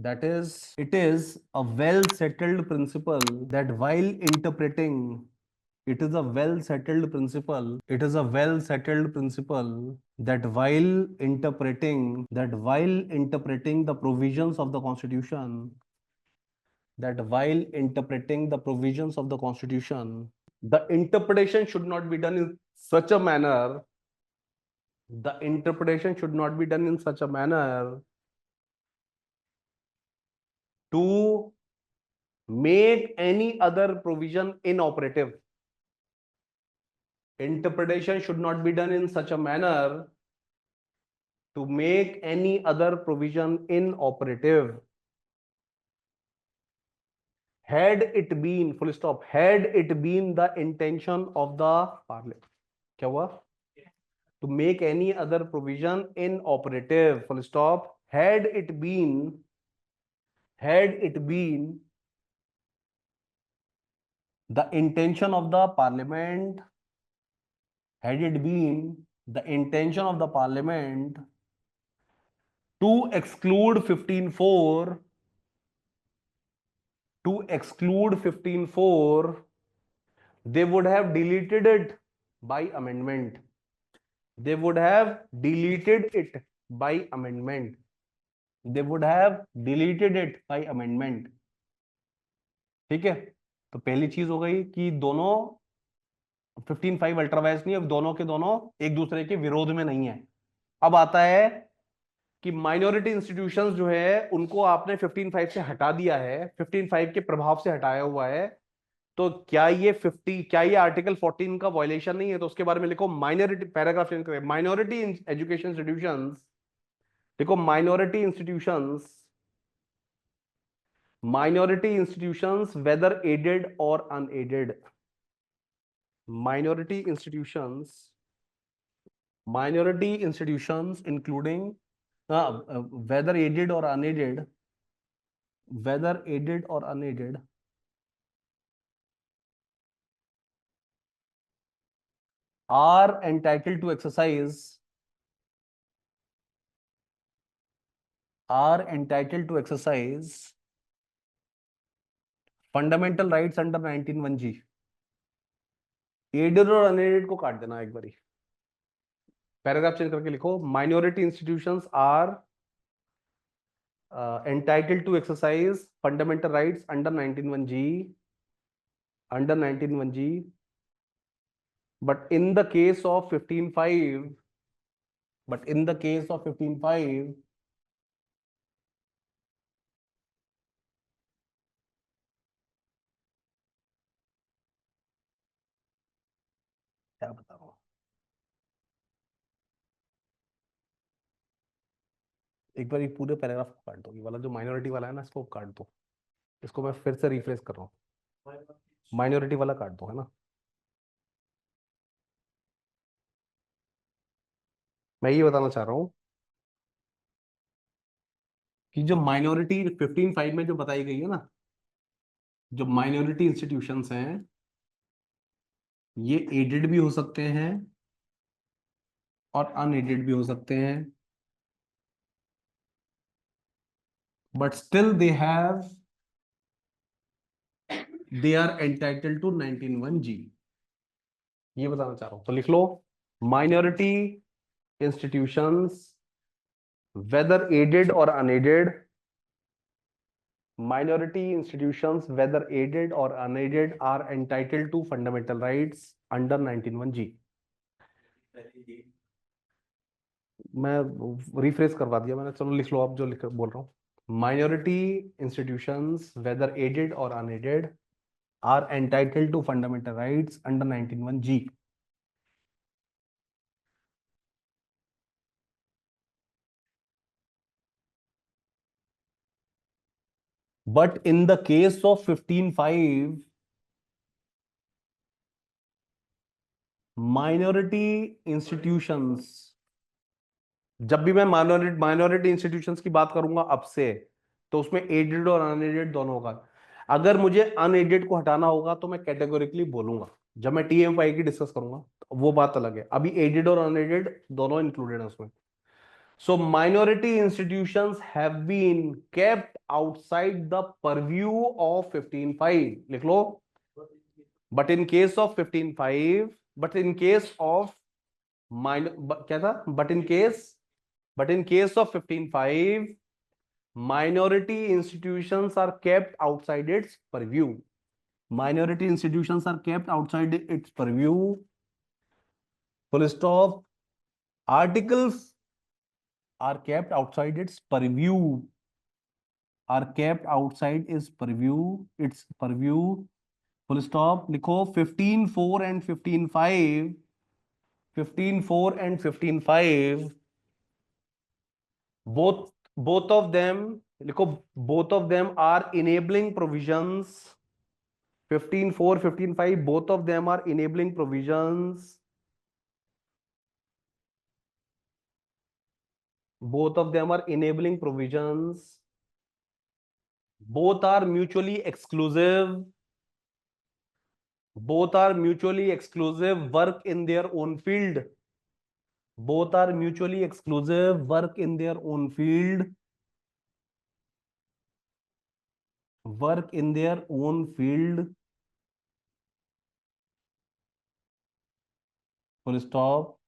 That is, it is a well settled principle that while interpreting, it is a well settled principle, it is a well settled principle that while interpreting, the provisions of the Constitution, that while interpreting the provisions of the Constitution, the interpretation should not be done in such a manner, the interpretation should not be done in such a manner to make any other provision inoperative. Interpretation should not be done in such a manner to make any other provision inoperative. Had it been, full stop, had it been the intention of the parliament, क्या हुआ? To make any other provision inoperative, full stop, had it been the intention of the parliament, had it been the intention of the parliament to exclude 15(4), they would have deleted it by amendment. They would have deleted it by amendment. They would have deleted it by amendment. ठीक है, तो पहली चीज हो गई कि दोनों 15(5) अल्ट्रावायलेंस नहीं, अब दोनों के दोनों एक दूसरे के विरोध में नहीं है। अब आता है कि माइनॉरिटी इंस्टीट्यूशंस जो है उनको आपने 15(5) से हटा दिया है, 15(5) के प्रभाव से हटाया हुआ है, तो क्या ये आर्टिकल 14 का वायलेशन नहीं है? तो उसके बारे में लिखो माइनॉरिटी, पैराग्राफ चेंज करें, माइनॉरिटी एजुकेशन इंस्टीट्यूशंस, देखो माइनॉरिटी इंस्टीट्यूशंस वेदर एडेड और unaided, minority institutions including whether aided or unaided, are entitled to exercise fundamental rights under 19(1)(g). Aided और अनएडेड को काट देना एक बारी, पैराग्राफ चेंज करके लिखो minority institutions are entitled to exercise fundamental rights under 19(1)(g, but in the case of 15(5), क्या बता रहा हूं, एक बार पूरे पैराग्राफ को काट दो, ये वाला जो माइनॉरिटी वाला है ना, इसको काट दो, इसको मैं फिर से रिफ्रेश कर रहा हूँ, माइनॉरिटी वाला काट दो, है ना। मैं ये बताना चाह रहा हूं कि जो माइनॉरिटी 15(5) में जो बताई गई है ना, जो माइनॉरिटी इंस्टीट्यूशंस हैं ये एडेड भी हो सकते हैं और अनएडेड भी हो सकते हैं, but still they are entitled to 19(1)(g। ये बताना चाह रहा हूं, तो लिख लो माइनॉरिटी इंस्टीट्यूशंस वेदर एडेड और unaided, are entitled to fundamental rights under 19(1)(g। मैं रिफ्रेश करवा दिया मैंने, चलो लिख लो आप जो बोल रहा हूँ, माइनॉरिटी इंस्टीट्यूशंस वेदर एडेड और unaided are entitled to fundamental rights under 19(1)(g। But in the case of 15(5), minority institutions, जब भी मैं माइनॉरिटी इंस्टीट्यूशंस की बात करूंगा अब से, तो उसमें एडेड और अनएडेड दोनों होगा। अगर मुझे अनएडेड को हटाना होगा तो मैं कैटेगोरिकली बोलूंगा, जब मैं TMFI की डिस्कस करूंगा तो वो बात अलग है, अभी एडेड और अनएडेड दोनों इंक्लूडेड है उसमें। So minority institutions have been kept outside the purview of 15.5. लिख लो. But in case of 15.5, but in case of क्या था? But in case of 15.5, minority institutions are kept outside its purview. Minority institutions are kept outside its purview. Full stop. Articles are kept outside its purview. Are kept outside its purview. Its purview. Full stop. लिखो 15.4 and 15.5. 15.4 and 15.5. Both of them. लिखो both of them are enabling provisions. 15.4, 15.5. Both of them are enabling provisions. Both of them are enabling provisions. Both are mutually exclusive. Both are mutually exclusive. Work in their own field. Both are mutually exclusive. Work in their own field. Work in their own field. Full stop.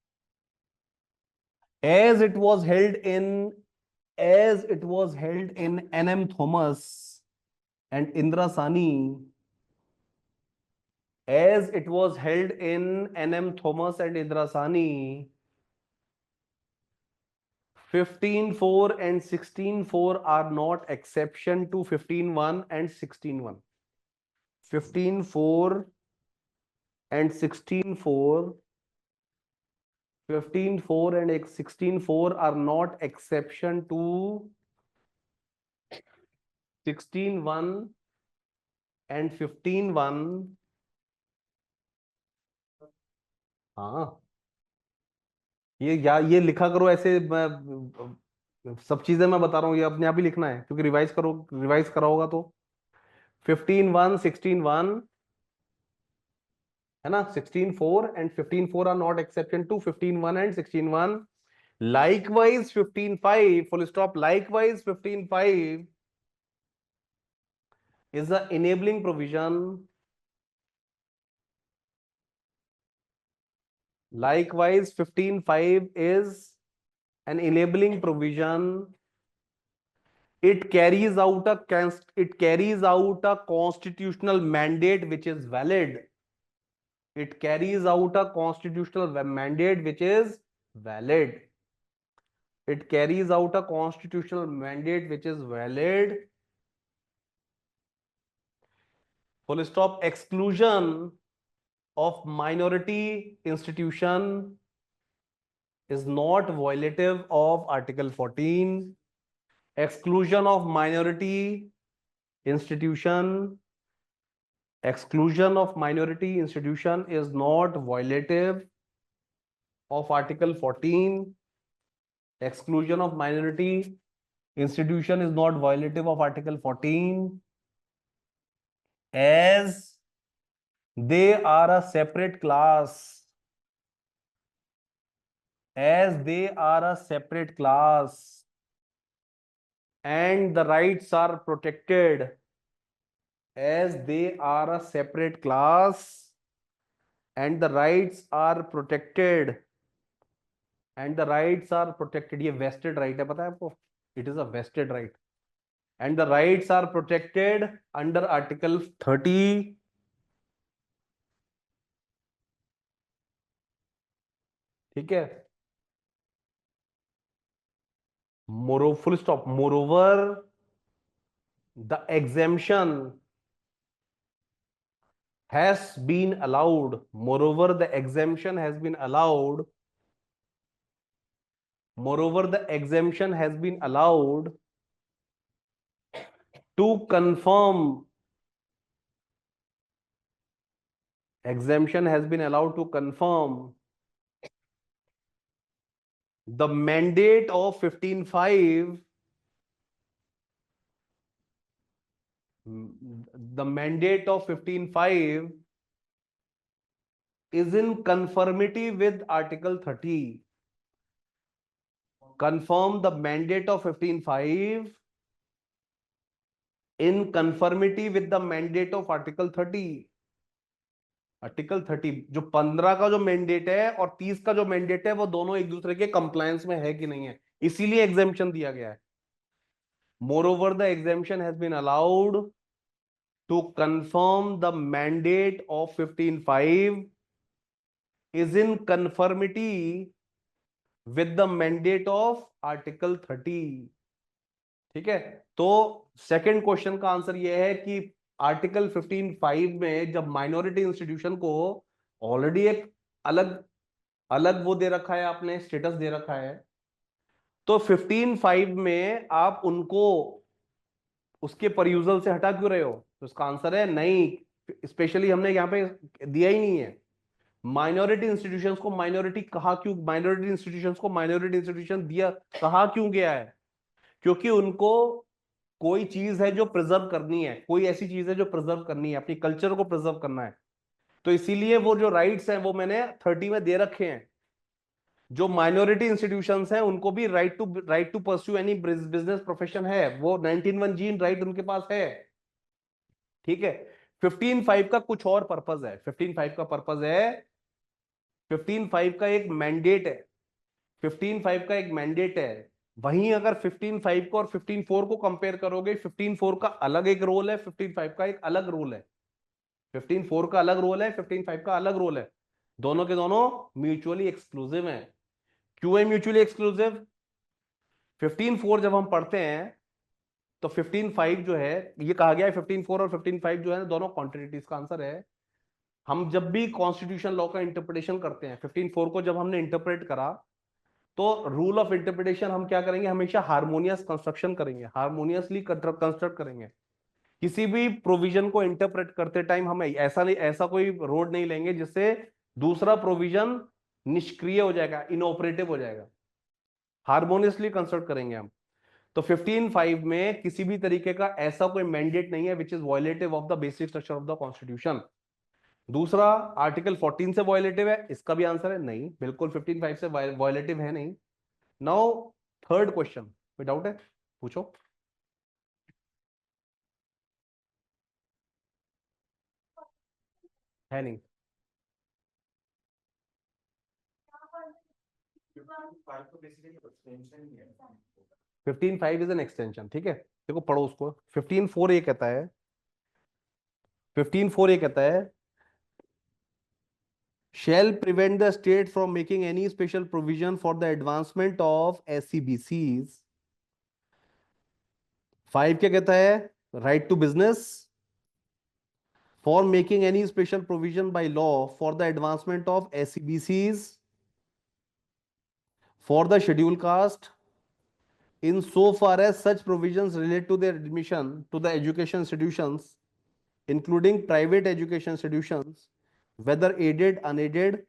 As it was held in N.M. Thomas and Indra Sani. As it was held in N.M. Thomas and Indra Sani. 15.4 and 16.4 are not exception to 15.1 and 16.1. 15.4 and 16.4. 15.4 and 16.4 are not exception to 16.1 and 15.1. हाँ, ये लिखा करो ऐसे. सब चीजें मैं बता रहा हूँ, ये अपने आप ही लिखना है क्योंकि रिवाइज करा होगा तो. 15.1, 16.1 है ना. 16.4 and 15.4 are not exception to 15.1 and 16.1. Likewise 15.5, full stop. Likewise 15.5 is the enabling provision. Likewise 15.5 is an enabling provision. It carries out a constitutional mandate which is valid. It carries out a constitutional mandate which is valid. It carries out a constitutional mandate which is valid. Full stop. Exclusion of minority institution is not violative of Article 14. Exclusion of minority institution. Exclusion of minority institution is not violative of Article 14. Exclusion of minority institution is not violative of Article 14 as they are a separate class. As they are a separate class and the rights are protected. As they are a separate class and the rights are protected. And the rights are protected. ये vested right है, पता है आपको? It is a vested right. And the rights are protected under Article 30. ठीक है. Moreover, full stop. Moreover, the exemption has been allowed. Moreover, the exemption has been allowed. Moreover, the exemption has been allowed to confirm. Exemption has been allowed to confirm the mandate of 15.5. The mandate of 15.5 is in conformity with Article 30. confirm the mandate of 15.5 in conformity with the mandate of article 30. Article 30 जो 15 का जो mandate है और 30 का जो mandate है वो दोनों एक दूसरे के कंप्लायंस में है कि नहीं है, इसीलिए एग्जेम्पशन दिया गया है. Moreover, the exemption has been allowed to confirm the mandate of 15.5 is in conformity with the mandate of article 30. ठीक है, तो सेकंड क्वेश्चन का आंसर यह है कि आर्टिकल 15.5 में जब माइनॉरिटी इंस्टीट्यूशन को ऑलरेडी एक अलग अलग वो दे रखा है, आपने स्टेटस दे रखा है, तो 15.5 में आप उनको उसके परयूजल से हटा क्यों रहे हो? तो इसका आंसर है नहीं, स्पेशली हमने यहां पे दिया ही नहीं है. माइनॉरिटी इंस्टीट्यूशंस को माइनॉरिटी कहा क्यों, माइनॉरिटी इंस्टीट्यूशंस को माइनॉरिटी इंस्टीट्यूशन दिया कहा क्यों गया है? क्योंकि उनको कोई चीज है जो प्रिजर्व करनी है, कोई ऐसी चीज है जो प्रिजर्व करनी है, अपनी कल्चर को प्रिजर्व करना है, तो इसीलिए वो जो राइट्स हैं वो मैंने 30 में दे रखे हैं. जो माइनॉरिटी इंस्टीट्यूशंस हैं उनको भी right to pursue any business profession है, वो 19(1) राइट उनके पास है. ठीक है, 15.5 का कुछ और पर्पज है. 15.5 का पर्पज है, 15.5 का एक मैंडेट है, 15.5 का एक मैंडेट है. वहीं अगर 15.5 को और 15.4 को कंपेयर करोगे, 15.4 का अलग एक रोल है, 15.5 का एक अलग रोल है. 15.4 का अलग रोल है, 15.5 का अलग रोल है. दोनों के दोनों म्यूचुअली एक्सक्लूसिव हैं. क्यों है म्यूचुअली एक्सक्लूसिव? 15.4 जब हम पढ़ते हैं तो 15.5 जो है, ये कहा गया है 15.4 और 15.5 जो है दोनों कॉन्ट्रेडिक्टरी. इसका आंसर है, हम जब भी कॉन्स्टिट्यूशन लॉ का इंटरप्रिटेशन करते हैं, 15.4 को जब हमने इंटरप्रेट करा, तो रूल ऑफ इंटरप्रिटेशन हम क्या करेंगे, हमेशा हार्मोनियस कंस्ट्रक्शन करेंगे, हार्मोनियसली कंस्ट्रक्ट करेंगे. किसी भी प्रोविजन को इंटरप्रेट करते टाइम हम ऐसा कोई रोड नहीं लेंगे जिससे दूसरा प्रोविजन निष्क्रिय हो जाएगा, इनऑपरेटिव हो जाएगा. हार्मोनियसली कंस्ट्रक्ट करेंगे हम. तो 15.5 में किसी भी तरीके का ऐसा कोई मैंडेट नहीं है which is violative of the basic structure of the constitution. दूसरा, आर्टिकल 14 से वायलेटिव है, इसका भी आंसर है नहीं, बिल्कुल 15.5 से वायलेटिव है नहीं. नाउ थर्ड क्वेश्चन, कोई डाउट है पूछो. है नहीं. 15.5 इज एन एक्सटेंशन. ठीक है, देखो पढ़ो उसको. 15.4 ये कहता है, 15.4 ये कहता है, shall prevent the state from making any special provision for the advancement of SCBCs. 5 क्या कहता है? right to business for making any special provision by law for the advancement of SCBCs for the scheduled caste in so far as such provisions relate to their admission to the education institutions, including private education institutions, whether aided, unaided,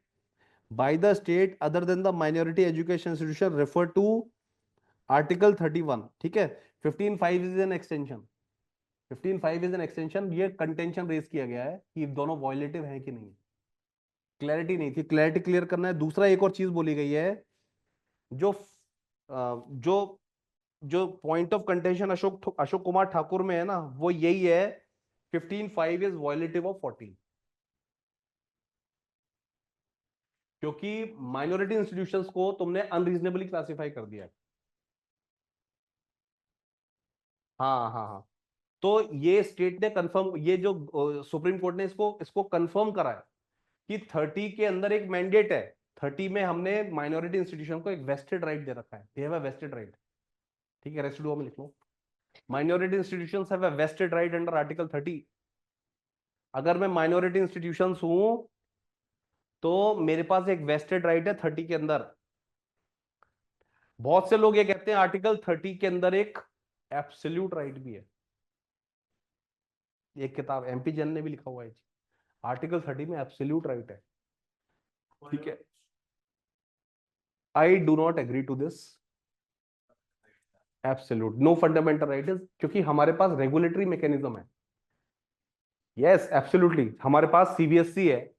by the state other than the minority education institution referred to article 31. ठीक है, 15.5 is an extension. 15.5 is an extension. ये contention raise किया गया है कि दोनों violative है कि नहीं. क्लैरिटी नहीं थी, क्लैरिटी क्लियर करना है. दूसरा एक और चीज बोली गई है, जो जो जो point of contention Ashok Kumar Thakur में है ना, वो यही है, 15.5 इज वॉयलेटिव ऑफ 14, क्योंकि माइनॉरिटी इंस्टीट्यूशंस को तुमने अनरीजनेबली क्लासिफाई कर दिया है. हाँ हाँ हाँ. तो ये स्टेट ने कंफर्म, ये जो सुप्रीम कोर्ट ने इसको इसको कंफर्म करा है कि 30 के अंदर एक मैंडेट है. 30 में हमने माइनॉरिटी इंस्टीट्यूशन को एक वेस्टेड राइट दे रखा है. They have a vested right. ठीक है, रेसिडुआ में लिख लो, minority institutions have a vested right under article 30. अगर मैं माइनॉरिटी इंस्टीट्यूशंस हूं तो मेरे पास एक वेस्टेड राइट है 30 के अंदर. बहुत से लोग ये कहते हैं आर्टिकल 30 के अंदर एक एब्सोल्यूट राइट भी है. एक किताब एमपी जैन ने भी लिखा हुआ है, आर्टिकल 30 में एब्सोल्यूट राइट है. ठीक है, I do not agree to this. Absolute no fundamental right is, क्योंकि हमारे पास रेगुलेटरी मैकेनिज्म है. यस एब्सोल्युटली, हमारे पास सीबीएसई है,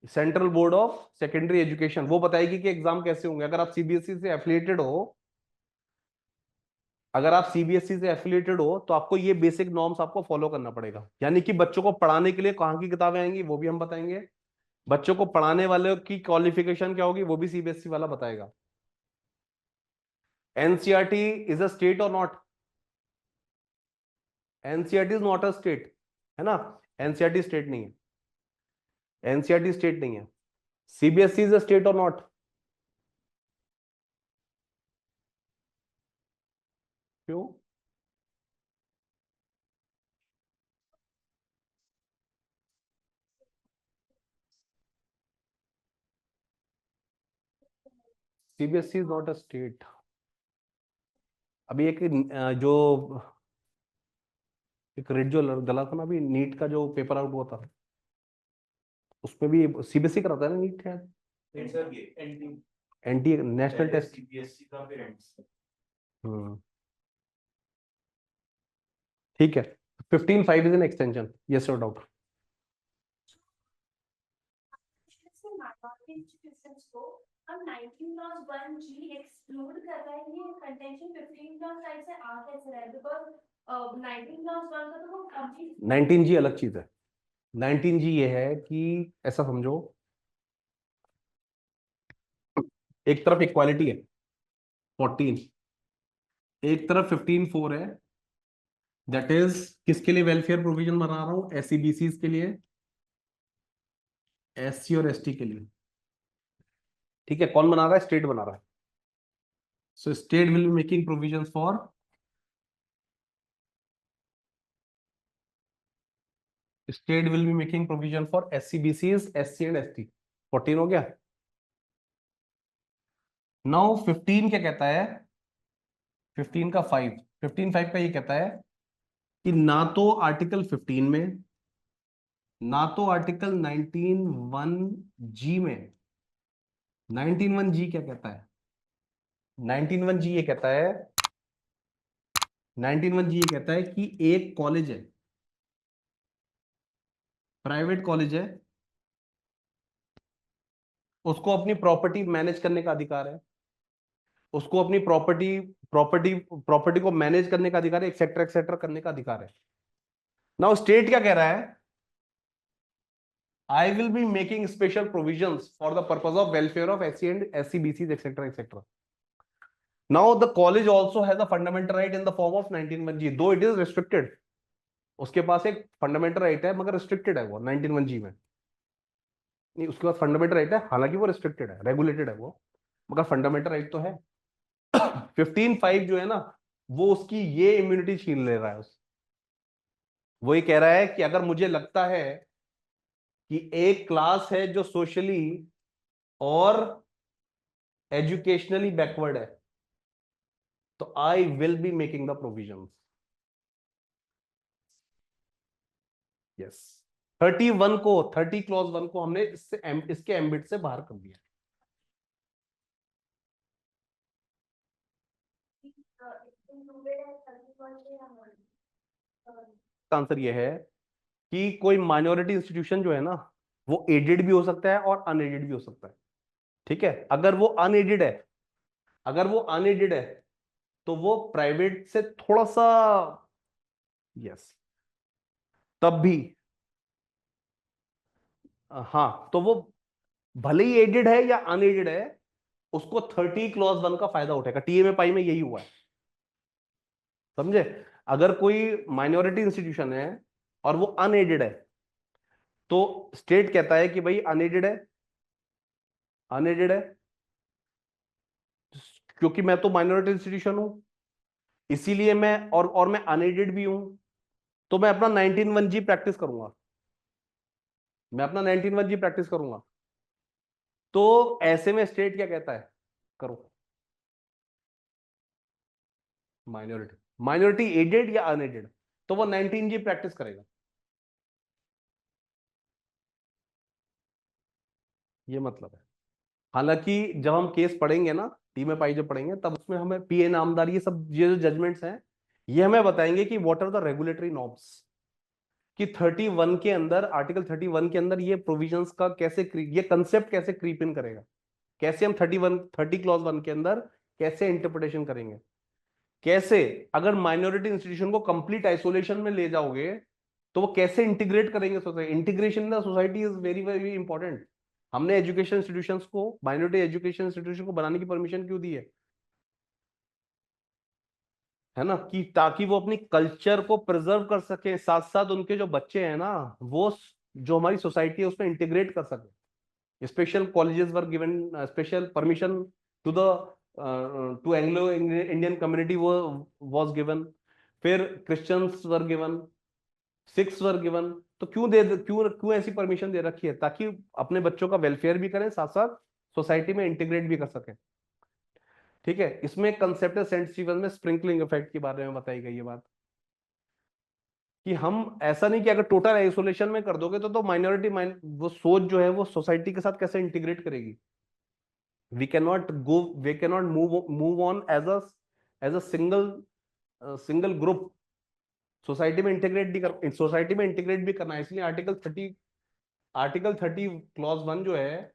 central board of secondary education, वो बताएगी कि एग्जाम कैसे होंगे. अगर आप सीबीएसई से एफिलिएटेड हो अगर आप सीबीएसई से एफिलिएटेड हो तो आपको ये बेसिक नॉर्म्स आपको फॉलो करना पड़ेगा। यानी कि बच्चों को पढ़ाने के लिए कहाँ की किताबें आएंगी वो भी हम बताएंगे, बच्चों को पढ़ाने वाले की क्वालिफिकेशन क्या होगी वो भी सीबीएसई वाला बताएगा। एनसीईआरटी इज अ स्टेट और not? NCERT is not a state, है ना? एनसीईआरटी स्टेट नहीं है, एनसीईआरटी स्टेट नहीं है। सीबीएसई इज अ स्टेट और नॉट? क्यों? CBSE is not a state. अभी एक जो एक रेड जो गला था ना अभी, नीट का जो पेपर आउट हुआ था, उसमें भी सीबीएसई कराता है ना नीट? है एनटी नेशनल टेस्ट। हम्म, ठीक है। 15/5 इज एन एक्सटेंशन, यस और डाउट? इंस्टीट्यूशंस को हम 19 जी एक्सक्लूड कर रहे हैं, ये कंटेंशन 15 से आ कैसे रहा है? बिकॉज 19 का तो वो कंप्लीट 19 जी अलग चीज है। 19 जी ये है कि ऐसा समझो, एक तरफ इक्वालिटी है 14, एक तरफ 15/4 है। दैट इज किसके लिए वेलफेयर प्रोविजन बना रहा हूं? एससीबीसी के लिए, एससी और एसटी के लिए। ठीक है, कौन बना रहा है? स्टेट बना रहा है। So state will be making provision for, state will be making provision for SCBC, SC and ST. 14 हो गया। नाउ 15 क्या कहता है? 15 का 5, 15/5 का ये कहता है कि ना तो आर्टिकल 15 में, ना तो आर्टिकल 19(1)(g) में। 19(1)(g) क्या कहता है? 19(1)(g) ये कहता है, 19(1)(g) ये कहता है कि एक कॉलेज है, प्राइवेट कॉलेज है, उसको अपनी प्रॉपर्टी मैनेज करने का अधिकार है, उसको अपनी प्रॉपर्टी को मैनेज करने का अधिकार है, एक्सेट्रा एक्सेट्रा करने का अधिकार है। नाउ स्टेट क्या कह रहा है? I will be making special provisions for the purpose of welfare of SC and SCBCs, etc., etc. Now the college also has a fundamental right in the form of 19(1)(g), though it is restricted. उसके पास एक fundamental right है मगर restricted है वो 19(1)(g) में। नहीं, उसके पास fundamental right है, हालांकि वो रिस्ट्रिक्टेड है, रेगुलेटेड है वो, मगर फंडामेंटल राइट तो है। 15/5 जो है ना, वो उसकी ये इम्यूनिटी छीन ले रहा है उस, वो ये कह रहा है कि अगर मुझे लगता है कि एक क्लास है जो सोशली और एजुकेशनली बैकवर्ड है, तो I will be making the provision. Yes, 31 को, 30 क्लॉज 1 को हमने इसके एम्बिट से बाहर कर दिया। आंसर ये है कि कोई माइनॉरिटी इंस्टीट्यूशन जो है ना, वो एडेड भी हो सकता है और अनएडेड भी हो सकता है। ठीक है, अगर वो अनएडेड है, अगर वो अनएडेड है तो वो प्राइवेट से थोड़ा सा, यस, तब भी, हाँ, तो वो भले ही एडेड है या अनएडेड है, उसको 30 क्लॉज 1 का फायदा उठेगा। टीए में पाई में यही हुआ है, समझे? अगर कोई माइनॉरिटी इंस्टीट्यूशन है और वो अनएडेड है, तो स्टेट कहता है कि भाई अनएडेड है, अनएडेड है, क्योंकि मैं तो माइनॉरिटी इंस्टीट्यूशन हूं, इसीलिए मैं, और मैं अनएडेड भी हूं, तो मैं अपना 19(1)(g) प्रैक्टिस करूंगा, मैं अपना 19(1)(g) प्रैक्टिस करूंगा। तो ऐसे में स्टेट क्या कहता है? करो माइनॉरिटी, माइनॉरिटी एडेड या अनएडेड, तो वो 19(g) प्रैक्टिस करेगा। ये मतलब है। हालांकि जब हम केस पढ़ेंगे ना, टी में पाई जब पढ़ेंगे, तब उसमें हमें पीए नामदार ये सब, ये जो जजमेंट्स हैं, ये हमें बताएंगे कि what are the regulatory norms, कि 31 के अंदर, आर्टिकल 31 के अंदर ये प्रोविजंस का कैसे ये कंसेप्ट कैसे क्रीप इन करेगा, कैसे हम 30 क्लॉज 1 के अंदर कैसे इंटरप्रिटेशन करेंगे। कैसे? अगर माइनॉरिटी इंस्टीट्यूशन को कंप्लीट आइसोलेशन में ले जाओगे तो वो कैसे इंटीग्रेट करेंगे society? Integration in the society is very very important. हमने एजुकेशन इंस्टीट्यूशंस को, माइनॉरिटी एजुकेशन इंस्टीट्यूशन को बनाने की परमिशन क्यों दी है ना? कि ताकि वो अपनी कल्चर को प्रिजर्व कर सके, साथ साथ उनके जो बच्चे हैं ना, वो जो हमारी सोसाइटी है उसमें इंटीग्रेट कर सके। Special colleges were given, special permission to the to Anglo Indian community वो वाज गिवन। फिर Christians were given, Sikhs were given. तो क्यों क्यों ऐसी परमिशन दे रखी है? ताकि अपने बच्चों का वेलफेयर भी करें, साथ साथ सोसाइटी में इंटीग्रेट भी कर सकें। ठीक है, इसमें कंसेप्ट है सेंट स्टीफन में स्प्रिंकलिंग इफेक्ट के बारे में बताई गई है बात, कि हम ऐसा नहीं कि अगर टोटल आइसोलेशन में कर दोगे तो माइनॉरिटी वो सोच जो है वो सोसाइटी के साथ कैसे इंटीग्रेट करेगी? We can not move on as a single group. Society में इंटीग्रेट भी करना है। इसलिए आर्टिकल 30 क्लॉज 1 जो है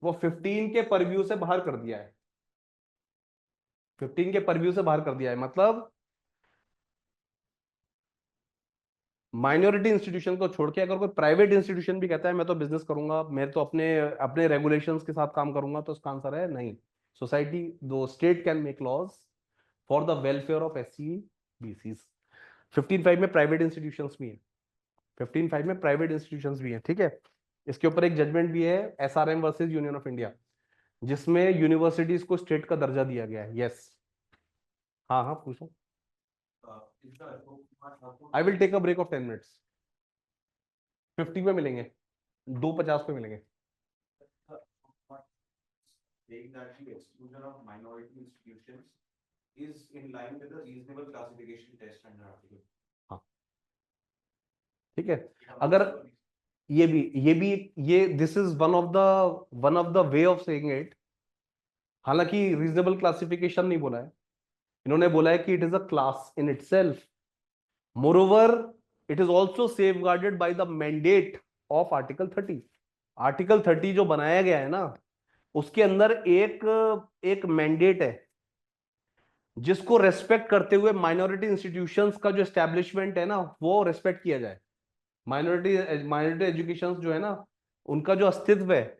वो 15 के परव्यू से बाहर कर दिया है। 15 के परव्यू से बाहर कर दिया है, मतलब माइनॉरिटी इंस्टीट्यूशन को छोड़ के अगर कोई प्राइवेट इंस्टीट्यूशन भी कहता है मैं तो बिजनेस करूंगा, मैं तो अपने अपने रेगुलेशंस के साथ काम करूंगा, तो उसका आंसर है नहीं। सोसाइटी, दो state can make laws for the welfare of SC BCs. 15(5) में प्राइवेट इंस्टीट्यूशंस भी है। 15(5) में प्राइवेट इंस्टीट्यूशंस भी है। ठीक है, इसके ऊपर एक जजमेंट भी है, SRM versus union of India, जिसमें यूनिवर्सिटीज को स्टेट का दर्जा दिया गया है। यस, हाँ हाँ पूछो। I will take a break of 10 minutes. 50 में मिलेंगे, 2:50 पे मिलेंगे। saying that the exclusion of minority institutions is in line with the reasonable classification test under article. हाँ ठीक है, अगर ये this is one of the way of saying it. हालांकि रीजनेबल क्लासिफिकेशन नहीं बोला है, इन्होंने बोला है कि it is a class in itself. Moreover it is also safe guarded by the mandate of article 30। Article 30 जो बनाया गया है ना, उसके अंदर एक एक मैंडेट है जिसको रेस्पेक्ट करते हुए माइनॉरिटी इंस्टीट्यूशंस का जो एस्टेब्लिशमेंट है ना वो रेस्पेक्ट किया जाए। माइनॉरिटी एजुकेशन जो है ना, उनका जो अस्तित्व है,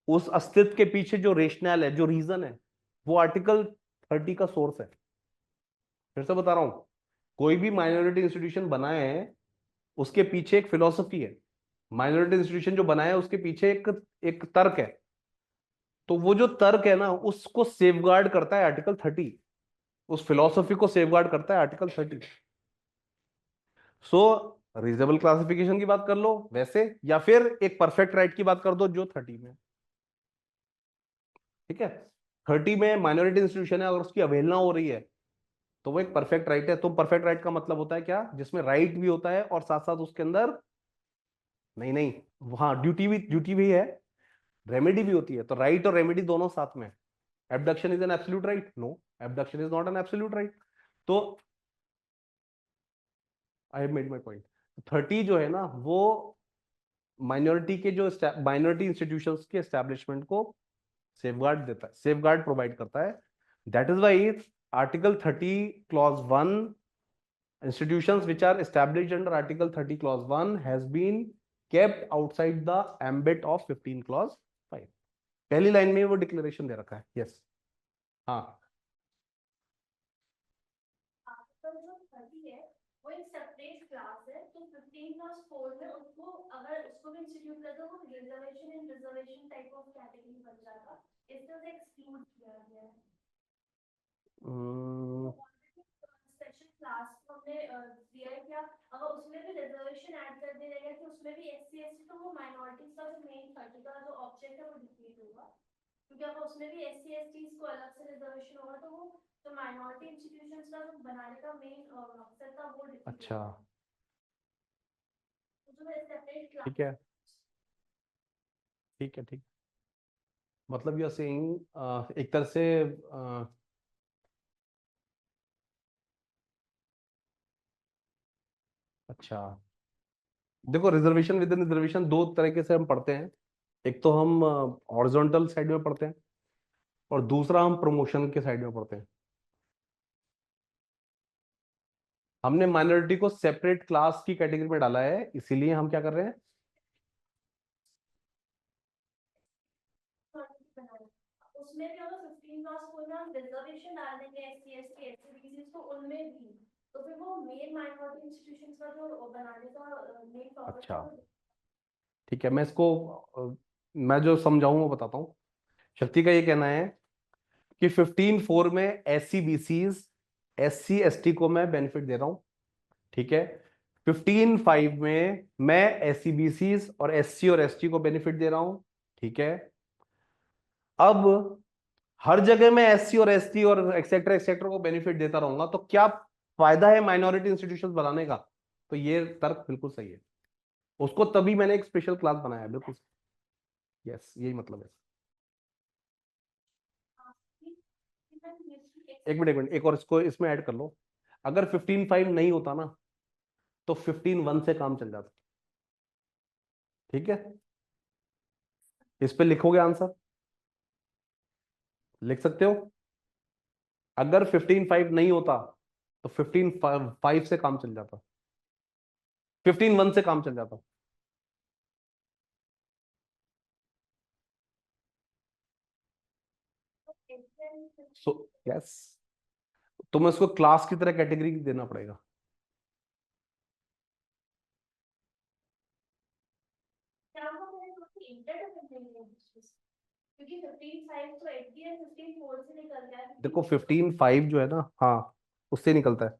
उस अस्तित्व के पीछे जो रेशनल है, जो रीजन है, वो आर्टिकल 30 का सोर्स है। फिर से बता रहा हूं, कोई भी माइनॉरिटी इंस्टीट्यूशन बनाए है उसके पीछे एक फिलॉसफी है। माइनॉरिटी इंस्टीट्यूशन जो बनाया है उसके पीछे एक तर्क है। तो वो जो तर्क है ना उसको सेफगार्ड करता है आर्टिकल 30। उस फिलॉसफी को सेफगार्ड करता है आर्टिकल 30। सो रीजनेबल क्लासिफिकेशन की बात कर लो वैसे, या फिर एक परफेक्ट राइट की बात कर दो जो 30 में। ठीक है, 30 में माइनॉरिटी इंस्टीट्यूशन है, अगर उसकी अवहेलना हो रही है तो वो एक परफेक्ट राइट है। तो परफेक्ट राइट का मतलब होता है क्या? जिसमें राइट भी होता है और साथ साथ उसके अंदर नहीं नहीं, वहां ड्यूटी भी है, रेमेडी भी होती है। तो राइट और रेमेडी दोनों साथ में। Abduction is an absolute right? No, abduction is not an absolute right. तो I have made my point. 30 जो है ना वो माइनॉरिटी इंस्टीट्यूशंस के एस्टेब्लिशमेंट को सेफगार्ड देता है, सेफगार्ड प्रोवाइड करता है। That is why article 30 clause 1, institutions which are established under article 30 clause 1 has been kept outside the ambit of 15 clause 5। पहली लाइन में वो डिक्लेरेशन दे रखा है। यस, हाँ आर्टिकल जो 30 है वो एक सेपरेट क्लास है, तो 15+4 में उसको अगर उसको भी इंस्टीट्यूट कर दो वो रिजर्वेशन टाइप ऑफ कैटेगरी बन जाएगा, इससे उसे एक्सक्लूड किया गया है। स्पेशल क्लास को हमने दिया है क्या, अगर उसमें भी रिजर्वेशन ऐड कर दिया जाएगा कि उसमें भी एससी एसटी, तो वो माइनॉरिटीज का जो मेन 30 का जो ऑब्जेक्ट है वो डिफीट होगा। क्योंकि अगर उसमें भी एससी एसटी को अलग से रिजर्वेशन होगा तो वो तो माइनॉरिटी इंस्टीट्यूशंस का जो बनाने का मेन मकसद था वो डिफीट अच्छा होगा। तो जो सेपरेट क्लास, ठीक है, ठीक है, ठीक। मतलब यू आर सेइंग एक तरह से अच्छा, देखो रिजर्वेशन विद इन रिजर्वेशन दो तरीके से हम पढ़ते हैं। एक तो हम हॉरिजॉन्टल साइड में पढ़ते हैं और दूसरा हम प्रमोशन के साइड में पढ़ते हैं। हमने माइनॉरिटी को सेपरेट क्लास की कैटेगरी में डाला है, इसीलिए हम क्या कर रहे हैं, उसमें भी अगर 15 क्लास को ना रिजर्वेशन डाल देंगे एससी एसटी एससी तो उनमें भी तो फिर वो मेन माइनॉरिटी इंस्टीट्यूशंस का जो बनाने का मेन अच्छा। टॉपिक ठीक है, मैं इसको मैं जो समझाऊं वो बताता हूँ। शक्ति का ये कहना है कि 15(4) में एससी बीसीज एससी एसटी को मैं बेनिफिट दे रहा हूं, ठीक है। 15(5) में मैं एससी बीसीज और एससी और एसटी को बेनिफिट दे रहा हूं, ठीक है। अब हर जगह मैं एससी और एसटी और एक्सेट्रा एक्सेट्रा को बेनिफिट देता रहूंगा तो क्या फायदा है माइनॉरिटी इंस्टीट्यूशंस बनाने का? तो ये तर्क बिल्कुल सही है, उसको तभी मैंने एक स्पेशल क्लास बनाया, बिल्कुल। यस, यही मतलब है। एक मिनट एक मिनट, एक और इसको इसमें ऐड कर लो। अगर 15(5) नहीं होता ना तो 15(1) से काम चल जाता, ठीक है। इस पे लिखोगे आंसर, लिख सकते हो। अगर 15(5) नहीं होता तो 15(5) से काम चल जाता, 15(1) से काम चल जाता। सो यस, तुम्हें उसको क्लास की तरह कैटेगरी देना पड़ेगा। क्योंकि 15(5) तो 80 है 15(4) से निकल गया है देखो 15(5) जो है ना, हाँ, उससे निकलता है।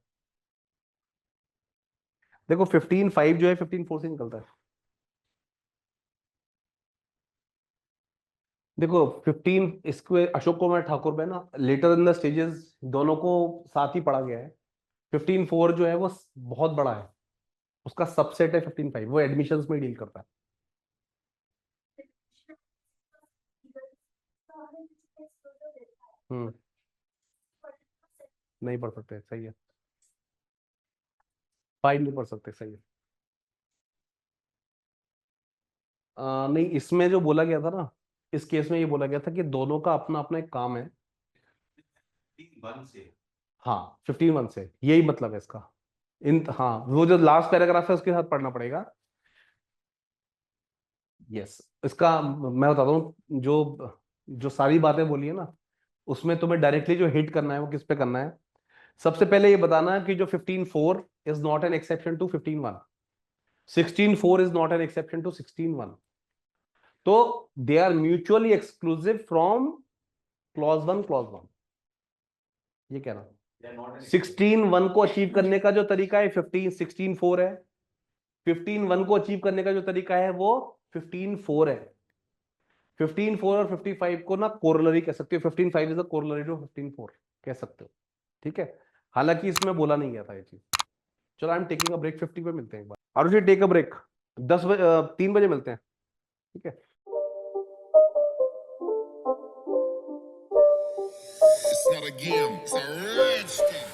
देखो 15(5) जो है 15(4) से निकलता है। देखो 15, इसको अशोक कुमार ठाकुर में ना लेटर इन द स्टेजेस दोनों को साथ ही पढ़ा गया है। 15(4) जो है वो बहुत बड़ा है, उसका सबसेट है 15(5), वो एडमिशंस में डील करता है। हम्म, नहीं पढ़ सकते, सही है। 5 नहीं पढ़ सकते, सही है। नहीं, इसमें जो बोला गया था ना, इस केस में ये बोला गया था कि दोनों का अपना अपना एक काम है। 15(1) से हाँ, 15(1) से, यही मतलब है इसका। इन, हाँ, वो जो लास्ट पैराग्राफ है उसके साथ पढ़ना पड़ेगा। यस, इसका मैं बताता हूँ, जो जो सारी बातें बोली है ना, उसमें तुम्हें डायरेक्टली जो हिट करना है वो किस पे करना है। सबसे पहले ये बताना कि जो 15(4) is not an exception to 15(1), 16(4) is not an exception to 16(1। तो they are mutually exclusive from clause 1 clause 1, ये कहना। they are not an 16(1) को अचीव करने का जो तरीका है 16(4) है। 15(1) को अचीव करने का जो तरीका है वो 15(4) है। 15(4) और 55 को ना कोरोलरी कह सकते हो, 15(5) इज द कोरोलरी टू 15(4) कह सकते हो, ठीक है। हालांकि इसमें बोला नहीं गया था ये चीज। चलो, I am taking a break, 50 पे मिलते हैं एक बार। आरुषि, टेक अ ब्रेक, 10 बजे 3 बजे मिलते हैं, ठीक है। It's not a game, it's a rich thing.